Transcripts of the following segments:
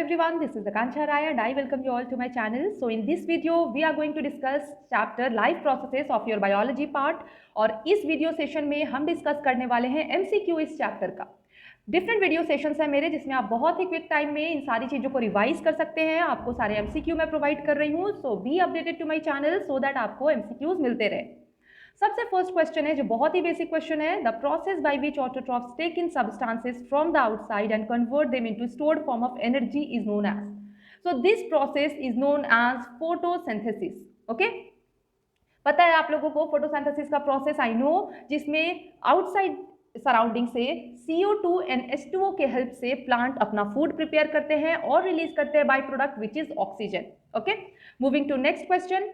everyone, this is Akanksha Rai and I welcome you all to my channel. So in this video we are going to discuss chapter life processes of your biology part और इस video session में हम discuss करने वाले हैं MCQ इस chapter का। Different video sessions है मेरे जिसमें आप बहुत ही क्विक टाइम में इन सारी चीज़ों को रिवाइज कर सकते हैं। आपको सारे MCQ मैं प्रोवाइड कर रही हूँ, so be updated to my channel so that आपको MCQs मिलते रहे। सबसे फर्स्ट क्वेश्चन है जो बहुत ही बेसिक क्वेश्चन है, the process by which autotrophs take in substances from the outside and convert them into stored form of energy is known as, so this process is known as photosynthesis. Okay, पता है आप लोगों को photosynthesis का process I know, जिसमें outside surrounding से CO2 and H2O के help से प्लांट अपना फूड प्रिपेयर करते हैं और रिलीज करते हैं byproduct which is oxygen. Okay, moving to next question.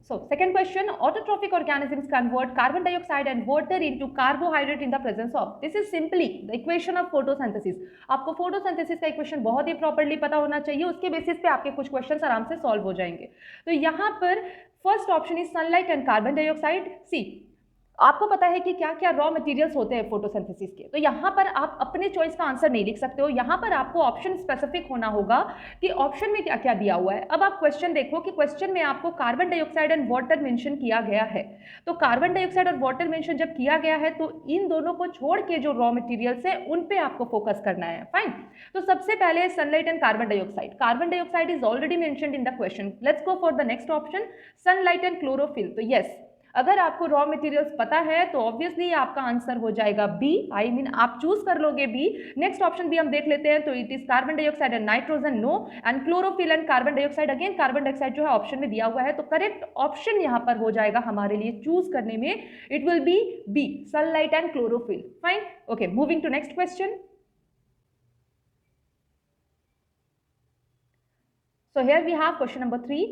So second question, autotrophic organisms convert carbon dioxide and water into carbohydrate in the presence of, this is simply the equation of photosynthesis। आपको photosynthesis का equation बहुत ही properly पता होना चाहिए, उसके basis पे आपके कुछ क्वेश्चंस आराम से सॉल्व हो जाएंगे। तो यहाँ पर first option is sunlight and carbon dioxide. See, आपको पता है कि क्या क्या रॉ मटेरियल्स होते हैं फोटोसिंथेसिस के, तो यहाँ पर आप अपने चॉइस का आंसर नहीं लिख सकते हो, यहाँ पर आपको ऑप्शन स्पेसिफिक होना होगा कि ऑप्शन में क्या क्या दिया हुआ है। अब आप क्वेश्चन देखो कि क्वेश्चन में आपको carbon dioxide and water mention किया गया है, तो कार्बन डाइऑक्साइड और वाटर मेंशन जब किया गया है तो इन दोनों को छोड़ के जो रॉ मटेरियल्स है उन पे आपको फोकस करना है। फाइन, तो सबसे पहले sunlight and carbon dioxide. Carbon dioxide is already mentioned in the question. Let's go for the next option, sunlight and chlorophyll. तो यस, अगर आपको रॉ मटेरियल्स पता है तो ऑब्वियसली आपका आंसर हो जाएगा बी, आई मीन आप चूज कर लोगे बी। नेक्स्ट ऑप्शन भी हम देख लेते हैं, तो it is carbon dioxide and nitrogen, no, and chlorophyll and carbon dioxide, again carbon dioxide जो है ऑप्शन में दिया हुआ है, तो करेक्ट ऑप्शन यहां पर हो जाएगा हमारे लिए चूज करने में, it will be B, sunlight and chlorophyll. Fine, okay, moving to next question. So here we have question number 3,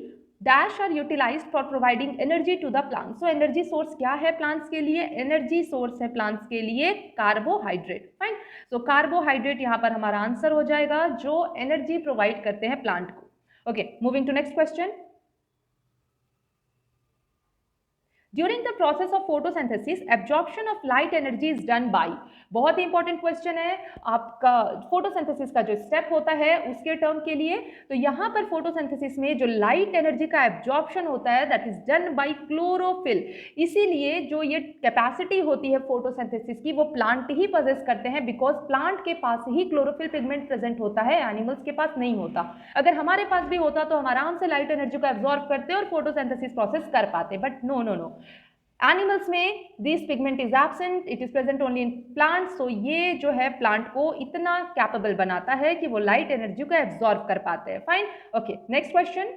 dash are utilized for providing energy to the plants। so energy source क्या है plants के लिए? energy source है plants के लिए carbohydrate. Fine, so carbohydrate यहाँ पर हमारा आंसर हो जाएगा जो एनर्जी प्रोवाइड करते हैं प्लांट को। Okay, moving to next question. During the process of photosynthesis, absorption of light energy is done by, बहुत ही इंपॉर्टेंट क्वेश्चन है आपका फोटोसिंथेसिस का जो स्टेप होता है उसके टर्म के लिए। तो यहाँ पर फोटोसिंथेसिस में जो लाइट एनर्जी का एब्जॉर्प्शन होता है that is done by chlorophyll. इसीलिए जो ये कैपेसिटी होती है फोटोसिंथेसिस की वो प्लांट ही पजेस करते हैं, बिकॉज प्लांट के पास ही क्लोरोफिल पिगमेंट प्रेजेंट होता है, एनिमल्स के पास नहीं होता। अगर हमारे पास भी होता तो हम आराम से लाइट एनर्जी को एब्जॉर्ब करते और फोटोसिंथेसिस प्रोसेस कर पाते, but no no no, animals में this pigment is absent, it is present only in plants. So ये जो है प्लांट को इतना कैपेबल बनाता है कि वो लाइट एनर्जी को एब्जॉर्ब कर पाते हैं। Fine, okay, next question.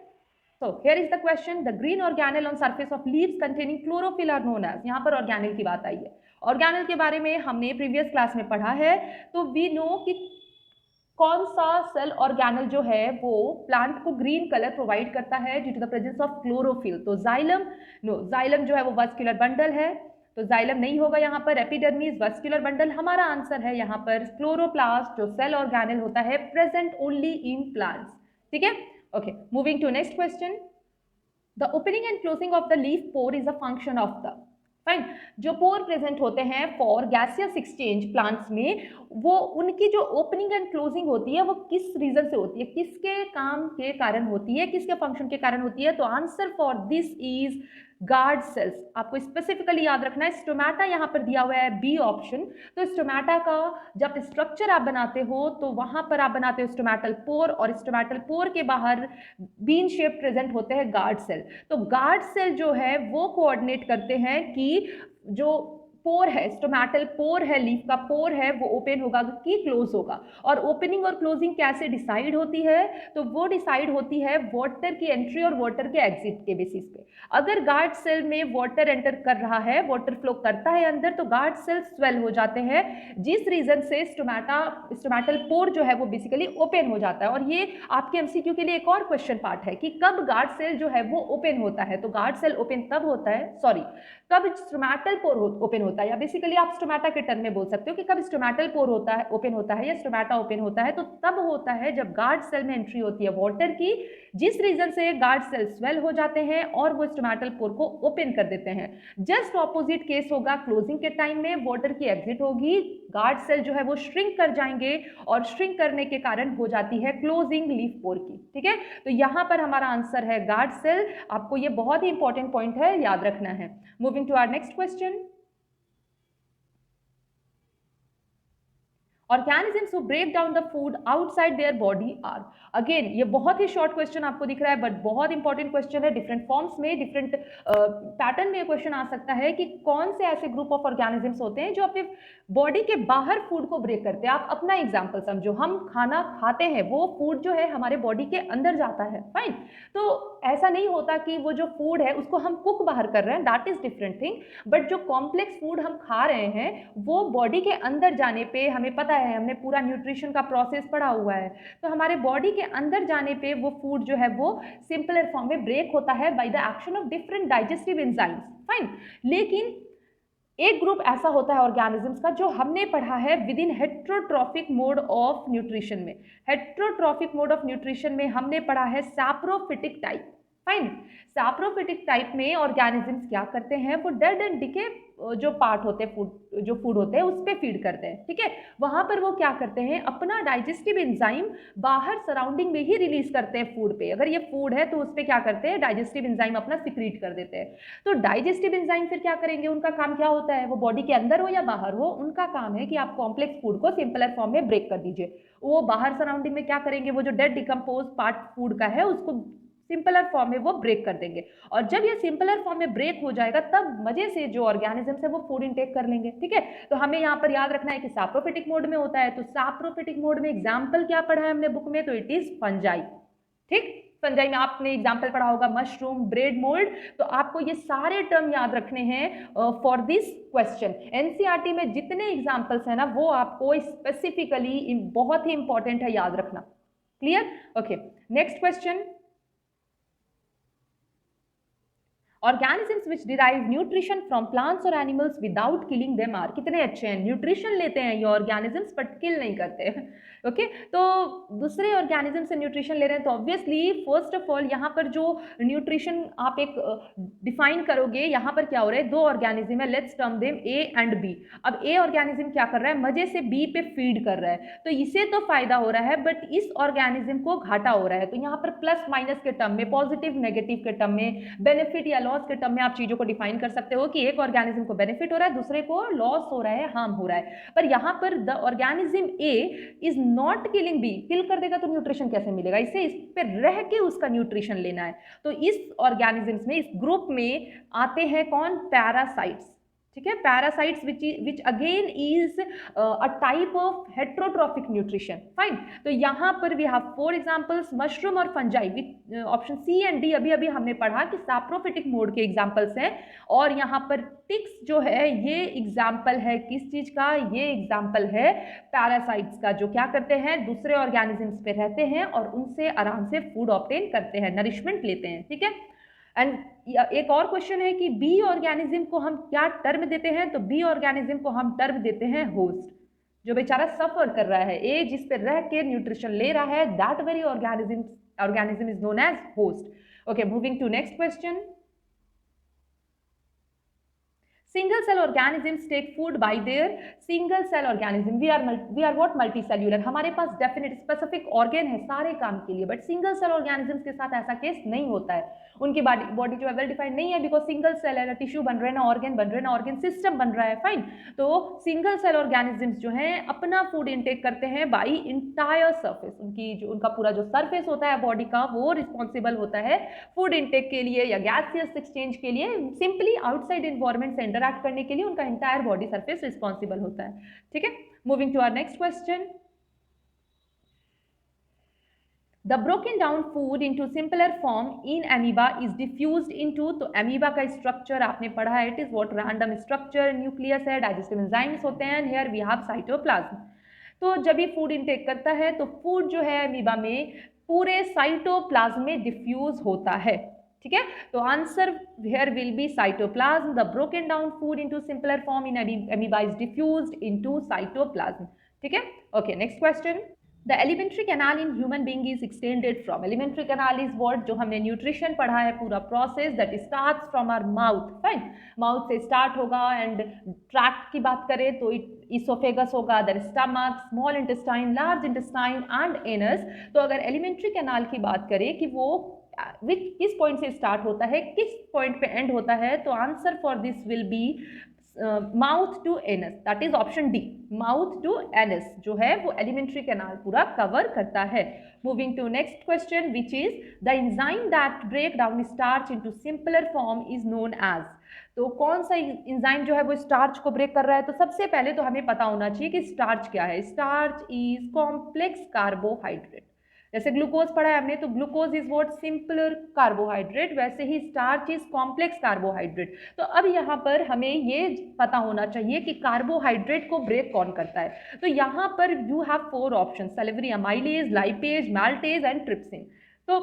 So here is the question, the green organelle on surface of leaves containing chlorophyll are known as. यहाँ पर ऑर्गेनेल की बात आई है, ऑर्गेनेल के बारे में हमने प्रीवियस क्लास में पढ़ा है, तो वी नो कि कौन सा सेल ऑर्गेनल जो है वो प्लांट को ग्रीन कलर प्रोवाइड करता है due to the presence of chlorophyll. तो जाइलम, नो, जाइलम जो है वो वस्कुलर बंडल है, तो जाइलम नहीं होगा यहाँ पर। एपिडर्मिस, वस्कुलर बंडल हमारा आंसर है यहाँ पर। क्लोरोप्लास्ट जो सेल ऑर्गेनल होता है प्रेजेंट ओनली इन प्लांट्स। ठीक है, okay, moving to next question. The opening and closing of the leaf pore is a function of the, fine, जो पोर प्रेजेंट होते हैं फॉर गैसियस एक्सचेंज प्लांट्स में, वो उनकी जो ओपनिंग एंड क्लोजिंग होती है वो किस रीजन से होती है, किसके काम के कारण होती है, किसके फंक्शन के कारण होती है? तो answer for this is guard cells. आपको स्पेसिफिकली याद रखना है, स्टोमेटा यहाँ पर दिया हुआ है बी ऑप्शन। तो स्टोमेटा का जब स्ट्रक्चर आप बनाते हो तो वहां पर आप बनाते हो स्टोमेटल पोर, और स्टोमेटल पोर के बाहर बीन शेप प्रेजेंट होते हैं गार्ड सेल। तो गार्ड सेल जो है वो कोऑर्डिनेट करते हैं कि जो पोर है, स्टोमेटल पोर है, लीफ का पोर है, वो ओपन होगा कि क्लोज होगा। और ओपनिंग और क्लोजिंग कैसे डिसाइड होती है? तो वो डिसाइड होती है वाटर की एंट्री और वाटर के एग्जिट के बेसिस पे। अगर गार्ड सेल में वाटर एंटर कर रहा है, वाटर फ्लो करता है अंदर, तो गार्ड सेल स्वेल हो जाते हैं, जिस रीजन से स्टोमेटल पोर जो है वो बेसिकली ओपन हो जाता है। और ये आपके एमसीक्यू के लिए एक और क्वेश्चन पार्ट है कि कब गार्ड सेल जो है वो ओपन होता है। तो गार्ड सेल ओपन तब होता है, सॉरी, कब स्टोमेटल पोर ओपन होता है, या बेसिकली आप स्टोमेटा के टर्म में बोल सकते हो कि कब स्टोमेटल पोर होता है, ओपन होता है, या स्टोमेटा ओपन होता है, तो तब होता है जब गार्ड सेल में एंट्री होती है वाटर की, जिस रीजन से गार्ड सेल स्वेल हो जाते हैं और वो स्टोमेटल पोर को ओपन कर देते हैं। जस्ट ऑपोजिट केस होगा क्लोजिंग के टाइम में, वाटर की एग्जिट होगी, गार्ड सेल जो है वो श्रिंक कर जाएंगे और श्रिंक करने के कारण हो जाती है क्लोजिंग लीफ पोर की। ठीक है, तो यहां पर हमारा आंसर है गार्ड सेल। आपको ये बहुत ही इंपॉर्टेंट पॉइंट है, याद रखना है। Moving to our next question. Organisms who break down the food outside their body are, again ये बहुत ही शॉर्ट क्वेश्चन आपको दिख रहा है बट बहुत इंपॉर्टेंट क्वेश्चन है। डिफरेंट फॉर्म्स में, डिफरेंट पैटर्न में क्वेश्चन आ सकता है कि कौन से ऐसे ग्रुप ऑफ ऑर्गेनिजम्स होते हैं जो अपने बॉडी के बाहर फूड को ब्रेक करते हैं। आप अपना एग्जांपल समझो, हम खाना खाते हैं, वो फूड जो है हमारे बॉडी के अंदर जाता है, फाइन। तो ऐसा नहीं होता कि वो जो फूड है उसको हम कुक बाहर कर रहे हैं, that is different thing. But जो कॉम्प्लेक्स फूड हम खा रहे हैं वो बॉडी के अंदर जाने पे, हमें पता है, हमने पूरा न्यूट्रिशन का प्रोसेस पढ़ा हुआ है, तो हमारे बॉडी के अंदर जाने पे वो फूड जो है वो सिंपलर फॉर्म में ब्रेक होता है by the action of different digestive enzymes, fine. लेकिन एक ग्रुप ऐसा होता है ऑर्गेनिजम्स का जो हमने पढ़ा है with in heterotrophic mode of nutrition में। हेट्रोट्रॉफिक मोड ऑफ न्यूट्रिशन में हमने पढ़ा है saprophytic type, fine. Saprophytic type में ऑर्गेनिजम्स क्या करते हैं, वो डेड एंड डिके जो पार्ट होते हैं, फूड होते हैं उस पर फीड करते हैं। ठीक है, वहां पर वो क्या करते हैं, अपना डाइजेस्टिव एंजाइम बाहर सराउंडिंग में ही रिलीज करते हैं फूड पे। अगर ये फूड है तो उस पर क्या करते हैं, डाइजेस्टिव एंजाइम अपना सिक्रीट कर देते हैं। तो डाइजेस्टिव एंजाइम फिर क्या करेंगे, उनका काम क्या होता है, वो बॉडी के अंदर हो या बाहर हो, उनका काम है कि आप कॉम्प्लेक्स फूड को सिंपलर फॉर्म में ब्रेक कर दीजिए। वो बाहर सराउंडिंग में क्या करेंगे, वो जो डेड डिकम्पोज पार्ट फूड का है उसको सिंपलर फॉर्म में वो ब्रेक कर देंगे। और जब ये सिंपलर फॉर्म में ब्रेक हो जाएगा तब मजे से जो ऑर्गेनिजम्स है वो फूड इनटेक कर लेंगे। ठीक है, तो हमें यहाँ पर याद रखना है कि सैप्रोफिटिक मोड में होता है। तो सैप्रोफिटिक मोड में एग्जाम्पल क्या पढ़ा है हमने बुक में, तो इट इज फंजाई। ठीक, फंजाई में आपने एग्जाम्पल पढ़ा होगा मशरूम, ब्रेड मोल्ड। तो आपको ये सारे टर्म याद रखने हैं फॉर दिस क्वेश्चन। एनसीईआरटी में जितने एग्जाम्पल्स हैं ना वो आपको स्पेसिफिकली बहुत ही इंपॉर्टेंट है, याद रखना। Clear? Okay, next question. Organisms which derive nutrition from plants or animals without killing them are, कितने अच्छे हैं, न्यूट्रिशन लेते हैं ये ऑर्गेनिजम्स बट किल नहीं करते हैं। ओके, तो दूसरे ऑर्गेनिज्म से न्यूट्रिशन ले रहे हैं तो ऑब्वियसली फर्स्ट ऑफ ऑल यहाँ पर जो न्यूट्रिशन आप एक डिफाइन करोगे, यहाँ पर क्या हो रहा है, दो ऑर्गेनिज्म है, let's term them A and B. अब ए ऑर्गेनिज्म क्या कर रहा है, मजे से बी पे फीड कर रहा है, तो इसे तो फायदा हो रहा है बट इस ऑर्गेनिज्म को घाटा हो रहा है। तो यहाँ पर प्लस माइनस के टर्म में, पॉजिटिव नेगेटिव के टर्म में, बेनिफिट या लॉस के टर्म में आप चीजों को डिफाइन कर सकते हो कि एक ऑर्गेनिज्म को बेनिफिट हो रहा है, दूसरे को लॉस हो रहा है, हार्म हो रहा है। पर यहाँ पर the organism A is not killing B, kill कर देगा तो न्यूट्रिशन कैसे मिलेगा, इसे इस पे रह के उसका न्यूट्रिशन लेना है। तो इस ऑर्गेनिजम्स में, इस ग्रुप में आते हैं कौन, पैरासाइट्स। ठीक है, parasites which again is a type of heterotrophic nutrition, fine. तो यहाँ पर वी हैव 4 एग्जांपल्स, मशरूम और fungi, which option C and D अभी अभी हमने पढ़ा कि सैप्रोफिटिक मोड के एग्जांपल्स हैं। और यहाँ पर टिक्स जो है ये एग्जाम्पल है किस चीज का, ये एग्जाम्पल है पैरासाइट्स का, जो क्या करते हैं, दूसरे ऑर्गेनिजम्स पे रहते हैं और उनसे आराम से फूड ऑब्टेन करते हैं, नरिशमेंट लेते हैं। ठीक है, एंड एक और क्वेश्चन है कि बी ऑर्गेनिज्म को हम क्या टर्म देते हैं, तो बी ऑर्गेनिज्म को हम टर्म देते हैं होस्ट, जो बेचारा सफर कर रहा है, ए जिस पे रह के न्यूट्रिशन ले रहा है, that very organism is known as host. Okay, moving to next question. Single cell organisms take food by their single cell organism. We are what, multicellular. हमारे पास डेफिनेट स्पेसिफिक ऑर्गन है सारे काम के लिए, बट सिंगल सेल ऑर्गेनिजम्स के साथ ऐसा case नहीं होता है। उनकी बॉडी जो है वेल डिफाइंड नहीं है, बिकॉज सिंगल सेल है, टिश्यू बन रहे हैं ना ऑर्गन बन रहे हैं ना ऑर्गन सिस्टम बन रहा है, फाइन। तो सिंगल सेल ऑर्गेनिजम्स जो हैं अपना फूड इंटेक करते हैं बाई इंटायर सर्फेस। उनका पूरा जो सर्फेस होता है बॉडी का वो रिस्पॉन्सिबल होता है फूड इंटेक के लिए या गैसियस एक्सचेंज के लिए। सिंपली आउटसाइड इन्वायरमेंट से इंटरैक्ट करने के लिए उनका इंटायर बॉडी सरफेस रिस्पॉन्सिबल होता है। ठीक है, moving to our next question. The broken down food into simpler form in amoeba is diffused into, तो amoeba का स्ट्रक्चर आपने पढ़ा है, it is what, random structure, nucleus है, डाइजेस्टिव एंजाइम्स होते हैं, हियर वी हैव साइटोप्लाज्म। तो जब ये फूड इनटेक करता है तो फूड जो है अमीबा में पूरे साइटोप्लाज्म में डिफ्यूज होता है। ठीक है, तो answer here will be cytoplasm, the broken down food into simpler form in amoeba is diffused into cytoplasm. ठीक है, okay, next question. The alimentary canal in human being is extended from, alimentary canal is what, जो हमने nutrition पढ़ा है पूरा process that starts from our mouth, fine, mouth से start होगा and tract की बात करें तो इसोफेगस होगा, then stomach, small intestine, large intestine and anus. तो अगर एलिमेंट्री कैनाल की बात करें कि वो किस पॉइंट से स्टार्ट होता है, किस पॉइंट पे एंड होता है, तो answer for this will be mouth to anus, that is option D, mouth to anus जो है वो एलिमेंट्री कैनाल पूरा कवर करता है। Moving to next question which is the enzyme that break down starch into simpler form is known as, तो कौन सा enzyme जो है वो स्टार्च को ब्रेक कर रहा है, तो सबसे पहले तो हमें पता होना चाहिए कि स्टार्च क्या है। स्टार्च इज कॉम्प्लेक्स कार्बोहाइड्रेट, जैसे ग्लूकोज पढ़ा है हमने, तो glucose is what, simpler carbohydrate, वैसे ही स्टार्च इज कॉम्प्लेक्स कार्बोहाइड्रेट। तो अब यहाँ पर हमें ये पता होना चाहिए कि कार्बोहाइड्रेट को ब्रेक कौन करता है, तो यहाँ पर you have 4 option, salivary amylase, lipase, maltase and trypsin. तो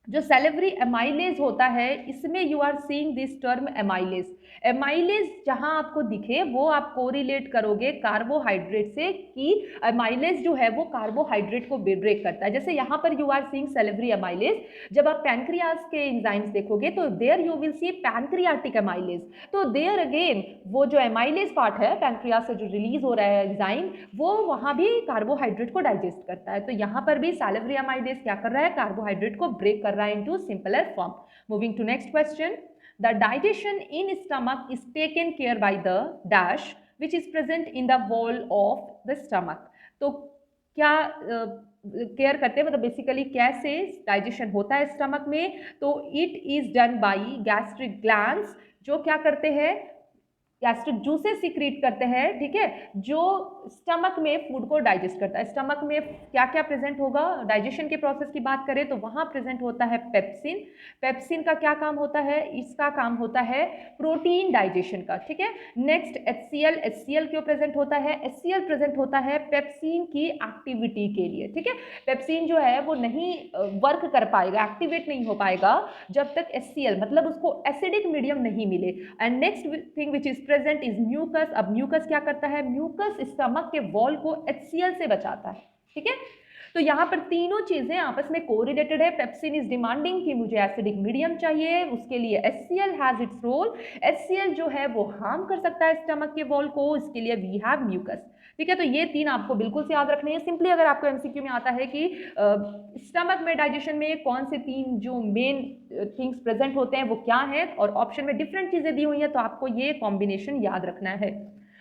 जो सैलिवरी एमाइलेज होता है इसमें you are seeing this term amylase, amylase जहां आपको दिखे वो आप कोरिलेट करोगे कार्बोहाइड्रेट से कि एमाइलेज जो है वो कार्बोहाइड्रेट को ब्रेक करता है। जैसे यहाँ पर you are seeing salivary amylase, जब आप पैनक्रियाज के एंजाइम्स देखोगे तो there you will see pancreatic amylase, तो देयर अगेन वो जो एमाइलेज पार्ट है पैनक्रियाज से जो रिलीज हो रहा है एंजाइम, वो वहां भी कार्बोहाइड्रेट को डाइजेस्ट करता है। तो यहाँ पर भी सैलिवरी एमाइलेज क्या कर रहा है, कार्बोहाइड्रेट को ब्रेक कर रहा है into simpler form. Moving to next question. The digestion in stomach is taken care by the dash which is present in the wall of the stomach. तो क्या केयर करते हैं, मतलब बेसिकली कैसे डाइजेशन होता है स्टमक में, तो it is done by gastric glands, जो क्या करते हैं, गैस्ट्रिक जूसेस सीक्रेट करते हैं, ठीक है, जो स्टमक में फूड को डाइजेस्ट करता है। स्टमक में क्या क्या प्रेजेंट होगा, डाइजेशन के प्रोसेस की बात करें तो वहां प्रेजेंट होता है पेप्सिन, पेप्सिन का क्या काम होता है, इसका काम होता है प्रोटीन डाइजेशन का, ठीक है। नेक्स्ट एचसीएल, एचसीएल क्यों प्रेजेंट होता है, एचसीएल प्रेजेंट होता है पेप्सिन की एक्टिविटी के लिए, ठीक है। पेप्सिन जो है वो नहीं वर्क कर पाएगा, एक्टिवेट नहीं हो पाएगा जब तक एचसीएल मतलब उसको एसिडिक मीडियम नहीं मिले। And next thing which is present is mucus. अब म्यूकस क्या करता है, म्यूकस स्टमक के वॉल को HCl से बचाता है, ठीक है। तो यहाँ पर तीनों चीजें आपस में कोरिलेटेड है। पेप्सिन इज डिमांडिंग कि मुझे एसिडिक मीडियम चाहिए, उसके लिए HCl has its role, HCl जो है वो हार्म कर सकता है स्टमक के वॉल को, इसके लिए वी हैव म्यूकस, ठीक है। तो ये 3 आपको बिल्कुल से याद रखने हैं। सिंपली अगर आपको एमसीक्यू में आता है कि स्टमक में डाइजेशन में कौन से 3 जो मेन थिंग्स प्रेजेंट होते हैं वो क्या है, और ऑप्शन में डिफरेंट चीजें दी हुई हैं, तो आपको ये कॉम्बिनेशन याद रखना है।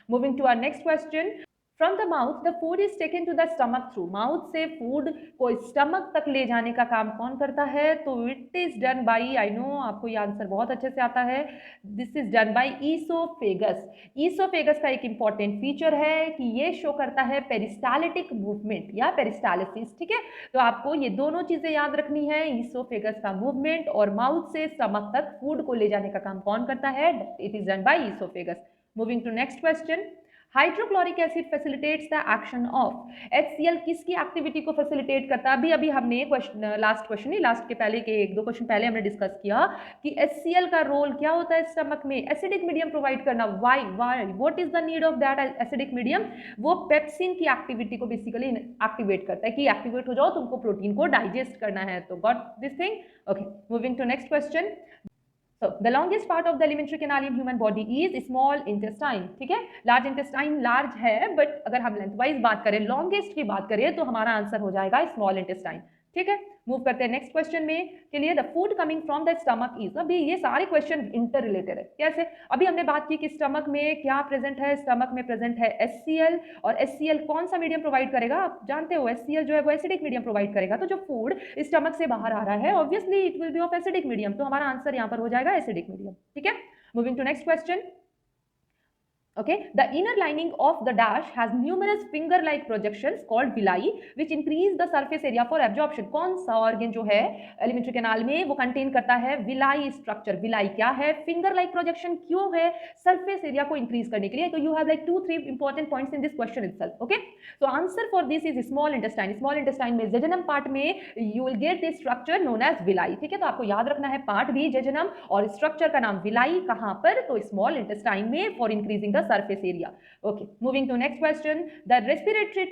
Moving to our next question. From the mouth the food is taken to the stomach through, mouth से फूड को स्टमक तक ले जाने का काम कौन करता है, तो it is done by, I know आपको ये आंसर बहुत अच्छे से आता है, this is done by oesophagus. Oesophagus का एक इंपॉर्टेंट फीचर है कि ये शो करता है पेरिस्टालिटिक मूवमेंट या पेरिस्टालिसिस, ठीक है। तो आपको ये दोनों चीजें याद रखनी है, ईसोफेगस का मूवमेंट और माउथ से स्टमक तक फूड को ले जाने का काम कौन करता है, it is done by oesophagus. Moving to next question. Hydrochloric acid facilitates the action of, HCl किसकी एक्टिविटी को फैसिलिटेट करता है। अभी अभी हमने लास्ट क्वेश्चन नहीं, लास्ट के पहले के 1-2 क्वेश्चन पहले हमने डिस्कस किया कि HCl का रोल क्या होता है स्टमक में, एसिडिक मीडियम प्रोवाइड करना। Why what is the need of that acidic medium, वो पेप्सिन की एक्टिविटी को बेसिकली एक्टिवेट करता है कि एक्टिवेट हो जाओ, तुमको प्रोटीन को डाइजेस्ट करना है। तो got this thing, okay. Moving to next question. So the longest part of the alimentary canal in human body is small intestine, ठीक है। लार्ज इंटेस्टाइन लार्ज है, बट अगर हम लेंथ वाइज बात करें, लॉन्गेस्ट की बात करें, तो हमारा आंसर हो जाएगा स्मॉल इंटेस्टाइन, ठीक है। मूव करते हैं नेक्स्ट क्वेश्चन में के लिए। The food coming from the stomach is, अभी ये सारे क्वेश्चन इंटर रिलेटेड है। कैसे, अभी हमने बात की कि स्टमक में क्या प्रेजेंट है, स्टमक में प्रेजेंट है HCl, और HCl कौन सा मीडियम प्रोवाइड करेगा, आप जानते हो HCl जो है वो एसिडिक मीडियम प्रोवाइड करेगा। तो जो फूड स्टमक से बाहर आ रहा है obviously it will B of acidic medium, तो हमारा आंसर यहाँ पर हो जाएगा एसिडिक मीडियम, ठीक है। Moving to next question. Okay, the inner lining of the dash has numerous finger-like projections called villi, which increase the surface area for absorption. कौन सा organ जो है एलिमेंट्री कैनाल में वो कंटेन करता है विलाई स्ट्रक्चर? विलाई क्या है? फिंगर लाइक प्रोजेक्शन क्यों है? सरफेस एरिया को इंक्रीज करने के लिए. तो you have like 2-3 important points in this question itself. Okay, so answer for this is small intestine. Small intestine में जेजनम पार्ट में you will get this structure known as villi. ठीक है, तो आपको याद रखना है पार्ट भी जेजनम और स्ट्रक्चर का नाम विलाई. कहां पर? तो स्मॉल इंटेस्टाइन में for increasing the surface area. Okay, moving to next question. The respiratory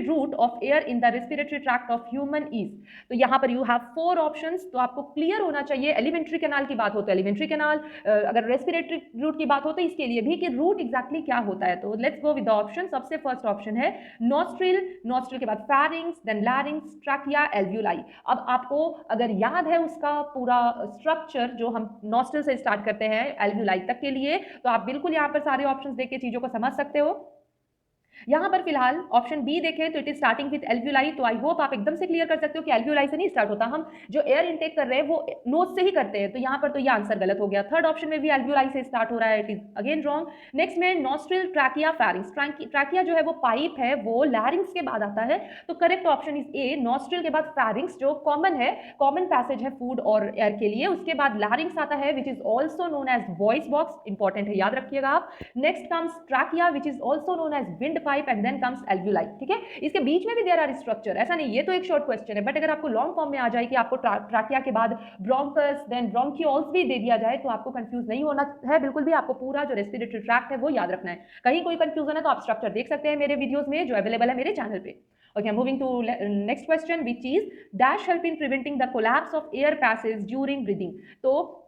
route of air in the respiratory tract of human is. तो यहाँ पर you have 4 options. तो आपको clear होना चाहिए. एलिमेंट्री कैनाल की बात हो तो एलिमेंट्री कैनाल, अगर रेस्पिरेटरी रूट की बात हो तो इसके लिए भी कि रूट एग्जैक्टली क्या होता है. तो let's go with the option. सबसे फर्स्ट ऑप्शन है नॉस्ट्रिल. नॉस्ट्रिल के बाद pharynx, then larynx, trachea, alveoli. अब आपको अगर याद है उसका पूरा स्ट्रक्चर जो हम नॉस्ट्रिल से स्टार्ट करते हैं एल्व्यूलाई तक के लिए, तो आप बिल्कुल यहाँ पर सारे ऑप्शंस देख के चीजों को समझ सकते हो. यहां पर फिलहाल ऑप्शन बी देखें तो it is starting with alveoli. तो आई होप आप एकदम से क्लियर कर सकते हो कि एल्व्यूलाई से नहीं स्टार्ट होता. हम जो एयर इनटेक कर रहे हैं वो नोज से ही करते हैं. तो यहां पर तो ये आंसर गलत हो गया. थर्ड ऑप्शन में भी एल्व्यूलाई से स्टार्ट हो रहा है. It is again wrong. Next में नॉस्ट्रिल, ट्रैकिया, फैरिंग्स. ट्रैकिया जो है वो पाइप है, वो लैरिंग्स के बाद आता है. तो correct option is A. Nostril के बाद फैरिंग्स जो कॉमन है, कॉमन पैसेज है फूड और एयर के लिए. उसके बाद लैरिंग्स आता है which is also known as voice box. Important है, याद रखिएगा आप. Next comes trachea which is also known as windpipe and then comes alveoli. ठीक है, इसके बीच में भी देयर आर स्ट्रक्चर. ऐसा नहीं, ये तो एक शॉर्ट क्वेश्चन है, बट अगर आपको लॉन्ग फॉर्म में आ जाए कि आपको ट्रैकिया के बाद ब्रोंकस देन ब्रोंकियोल्स भी दे दिया जाए तो आपको कंफ्यूज नहीं होना है बिल्कुल भी. आपको पूरा जो रेस्पिरेटरी ट्रैक्ट है वो याद रखना है. कहीं कोई कंफ्यूजन है तो आप स्ट्रक्चर देख सकते हैं मेरे वीडियोस में जो अवेलेबल है मेरे चैनल पे. Okay, moving to next question, which is dash help in preventing the collapse of air passes during breathing. तो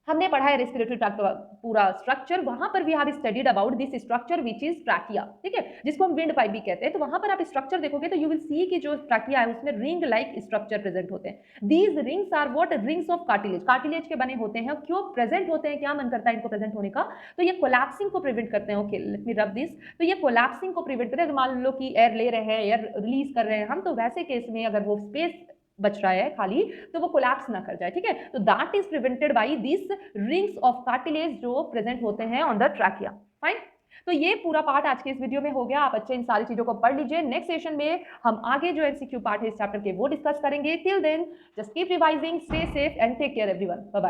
हमने पढ़ा है रेस्पिरेटरी ट्रैक्ट का पूरा स्ट्रक्चर. वहां पर we have studied about this structure which is trachea. ठीक है, जिसको हम विंड पाइप भी कहते हैं. तो वहां पर आप स्ट्रक्चर देखोगे तो यू विल सी कि जो ट्रैकिया है उसमें रिंग लाइक स्ट्रक्चर प्रेजेंट होते हैं. These rings are what? Rings of cartilage. Cartilage के बने होते हैं. क्यों प्रेजेंट होते हैं? क्या मन करता है इनको प्रेजेंट होने का? तो ये कोलैप्सिंग को प्रिवेंट करते हैं. Okay, let me rub this. तो ये कोलैप्सिंग को प्रिवेंट करते हैं. तो मान लो कि एयर ले रहे हैं, एयर रिलीज कर रहे हैं हम, तो वैसे केस में अगर वो स्पेस बच रहा है खाली तो वो कोलैप्स ना कर जाए. ठीक है, तो that is prevented by this rings of cartilage जो प्रेजेंट होते हैं ऑन द ट्रैकिया. फाइन. तो ये पूरा पार्ट आज के इस वीडियो में हो गया. आप अच्छे इन सारी चीजों को पढ़ लीजिए. नेक्स्ट सेशन में हम आगे जो एमसीक्यू पार्ट है इस चैप्टर के वो डिस्कस करेंगे. Till then just keep revising, stay safe and take care everyone. Bye bye.